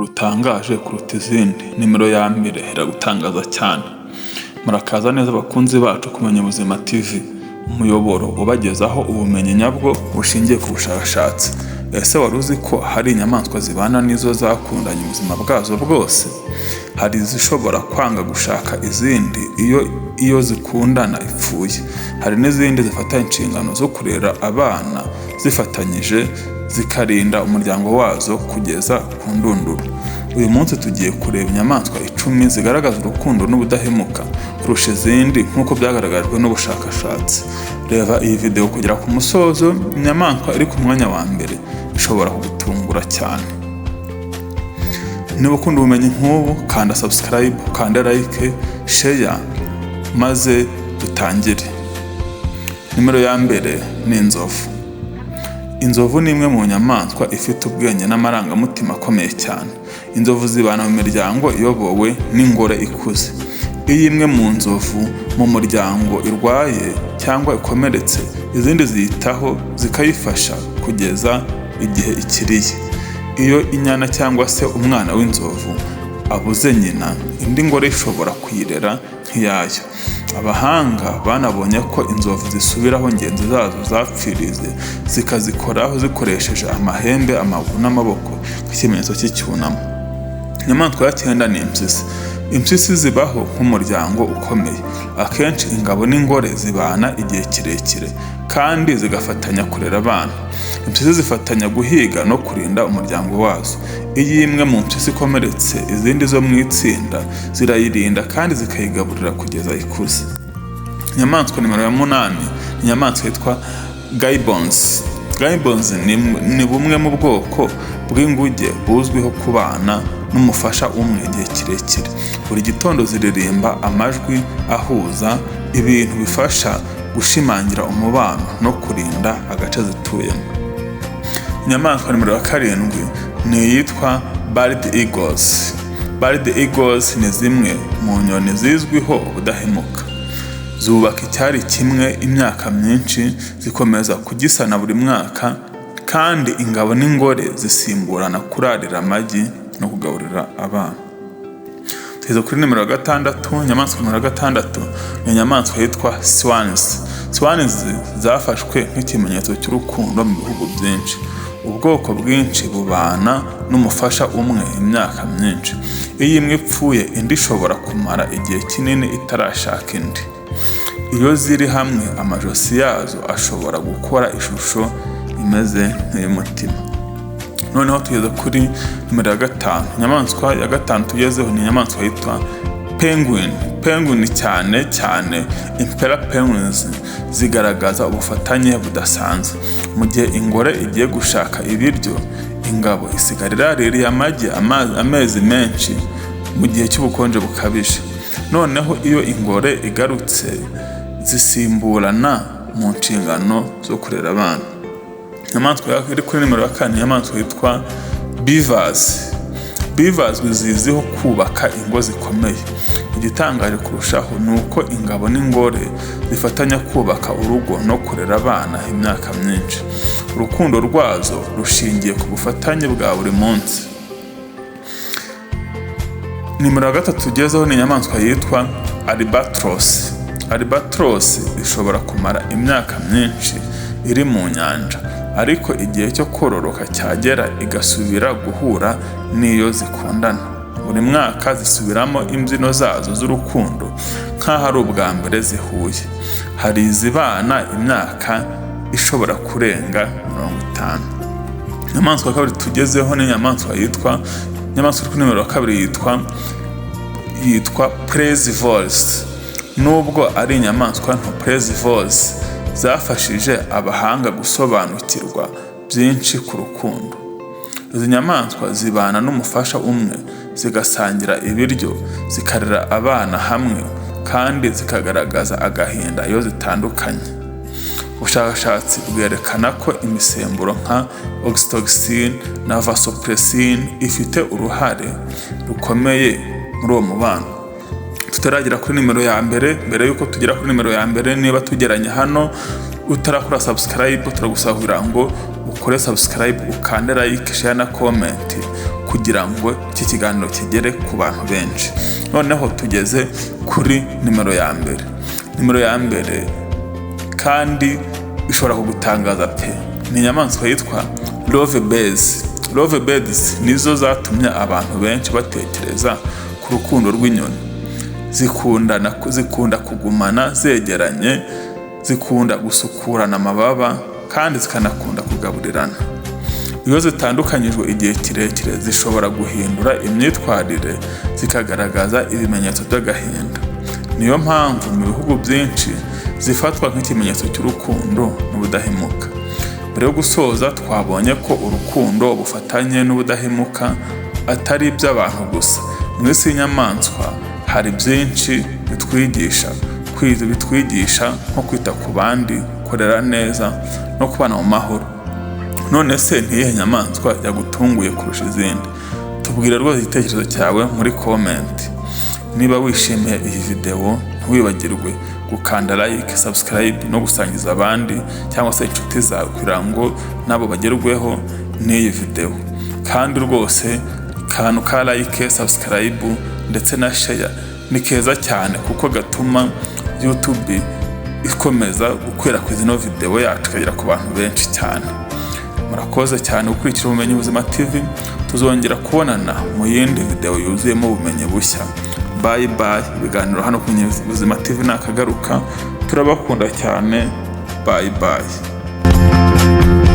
Rutangaje kuruta izindi. Nimero ya mbere iragutangaza cyane. Murakaza neza abakunzi bacu kumenya ubuzima TV, umuyoboro ubagezaho ubumenyi nyabwo bushingiye ku bushakashatsi. Ese wari uzi ko hari inyamaswa zibana n'izo zakundanye ubuzima bwazo bwose? Hari izishobora kwanga gushaka izindi iyo zikundana ipfuye. Hari n'izindi zifata inshingano zo kurera abana zifatanyije, zikarinda umuryango wazo kugeza ku ndunduro. Uyu munsi tugiye kureba inyamaswa 10 zigaragaza urukundo n'ubudahemuka kurusha izindi nk'uko byagaragajwe n'ubushakashatsi. Reba iyi video kugera ku musozo. Inyamaswa iri ku mwanya wa mbere ishobora kugutungura cyane. Niba ukunda ubumenyi nk'ubu, kanda subscribe, kanda like, share maze dutangire. Nimero ya mbere ni inzovu. Inzovu ni imwe mu nyamaswa ifite ubwenge n'amarangamutima akomeye cyane. Inzovu zibana mu miryango iyobowe n'ingore ikuze. Iyo imwe mu nzovu mu muryango irwaye cyangwa ikomeretse, izindi ziyitaho zikayifasha kugeza igihe ikiriye. Iyo inyana cyangwa se umwana w'inzovu abuze nyina, indi ngore ishobora kuyirera nk'iyayo. Abahanga banabonye ko inzovu zisubiraho ngenzi zazo zapfirize zikazikoraho zikoresheje amahembe, amaguru n'amaboko nk'ikimenyetso cy'icyunamo. Inyamaswa ya 9 ni impyisi. Impyisi zibaho nk'umuryango ukomeye. Akenshi ingabo n'ingore zibana igihe kirekire kandi zigafatanya kurera abana. Impyisi zifatanya guhiga no kurinda umuryango wazo. Iyo imwe mu mpyisi ikomeretse, izindi zo mu itsinda zirayirinda kandi zikayigaburira kugeza ikuze. Inyamaswa nimero ya 8 ni inyamaswa yitwa gibbons. Gibbons ni bumwe mu bwoko bw'inguge buzwiho kubana n'umufasha umwe igihe kirekire. Buri gitondo ziririmba amajwi ahuza ibintu bifasha gushimangira umubano no kurinda agace zituyemo. Inyamaswa nimero ya 7 ni iyitwa bald eagles. Bald eagles ni zimwe mu nyoni zizwiho ubudahemuka. Zubaka icyari kimwe imyaka myinshi, zikomeza kugisana buri mwaka, kandi ingabo n'ingore zisimburana kurarira amagi no kugaburira abana. Tugeze kuri nimero ya 6. Inyamaswa nimero ya 6 ni inyamaswa yitwa Swans. Swans zafashwe nk'ikimenyetso cy'urukundo mu bihugu byinshi. Ubwoko bwinshi bubana n'umufasha umwe imyaka myinshi. Iyo imwe ipfuye, indi ishobora kumara igihe kinini itarashaka indi. Iyo ziri hamwe, amajosi yazo ashobora gukora ishusho imeze nk'iy'umutima. Noneho tugeze kuri nimero ya 5. Inyamaswa ya 5 tugezeho ni inyamaswa yitwa penguin. Penguin cyane impera penguins zigaragaza ubufatanye budasanzwe. Mu gihe ingore igiye gushaka ibiryo, ingabo isigarira ririya amagi amezi menshi mu gihe cy'ubukonje bukabije. Noneho iyo ingore igarutse, zisimburana mu nshingano zo kurera abana. Inyamaswa iri kuri nimero ya 4 inyamaswa yitwa beavers. Beavers ziziho kubaka ingo zikomeye. Igitangaje kurushaho ni uko ingabo n'ingore zifatanya kubaka urugo no kurera abana imyaka myinshi. Urukundo rwazo rushingiye ku bufatanye bwa buri munsi. Nimero ya 3 tugezeho ni inyamaswa yitwa albatross. Albatross ishobora kumara imyaka myinshi iri mu nyanja, ariko igihe cyo kororoka cyagera igasubira guhura n'iyo zikundana. Buri mwaka zisubiramo imbyino zazo z'urukundo nk'aho ari ubwa mbere zihuye. Hari izibana imyaka ishobora kurenga 50. Inyamaswa ya 2 tugezeho ni inyamaswa yitwa nimero ya 2 yitwa pleasivores. Nubwo ari inyamaswa nto, pleasivores zafashije abahanga gusobanukirwa byinshi ku rukundo. Izi nyamaswa zibana n'umufasha umwe, zigasangira ibiryo, zikarera abana hamwe, kandi zikagaragaza agahinda iyo zitandukanye. Ubushakashatsi bwerekana ko imisemburo nka oxytocin na vasopressin ifite uruhare rukomeye muri uwo mubano. Tutaragera kuri nimero ya mbere, mbere yuko tugera kuri nimero ya mbere, niba tugeranye hano utarakora subscribe, turagusabira ngo ukore subscribe, ukande like, share na comment kugira ngo iki kiganiro kigere ku bantu benshi. Noneho tugeze kuri nimero ya mbere. Nimero ya mbere kandi ishobora kugutangaza pe, ni inyamaswa yitwa Lovebirds. Lovebirds nizo zatumye abantu benshi batekereza ku rukundo rw'inyoni. Zikunda kugumana zegeranye, zikunda gusukurana amababa kandi zikanakunda kugaburirana. Iyo zitandukanyijwe igihe kirekire zishobora guhindura imyitwarire, zikagaragaza ibimenyetso by'agahinda. Niyo mpamvu mu bihugu byinshi zifatwa nk'ikimenyetso cy'urukundo n'ubudahemuka. Mbere yo gusoza, twabonye ko urukundo, ubufatanye n'ubudahemuka atari iby'abantu gusa. Mu isi y'inyamaswa hari byinshi bitwigisha nko kwita ku bandi, kurera neza no kubana mu mahoro. None se ntiyihe nyamaswa yagutunguye kurusha izindi? Tubwire rwose igitekerezo cyawe muri comment. Niba wishimiye iyi video, ntiwibagirwe gukanda like, subscribe no gusangiza abandi cyangwa se inshuti zawe kugira ngo nabo bagerweho n'iyi video. Kandi rwose kantu ka like, subscribe ndetse na share ni keza cyane kuko gatuma YouTube ikomeza gukwirakwiza ino video yacu ikagera ku bantu benshi cyane. Murakoze cyane gukurikira Ubumenyi Buzima TV. Tuzongera kubonana mu yindi video yuzuyemo ubumenyi bushya. Bye bye. Ibiganiro hano ku Ubumenyi Buzima TV nakagaruka. Turabakunda cyane. Bye bye.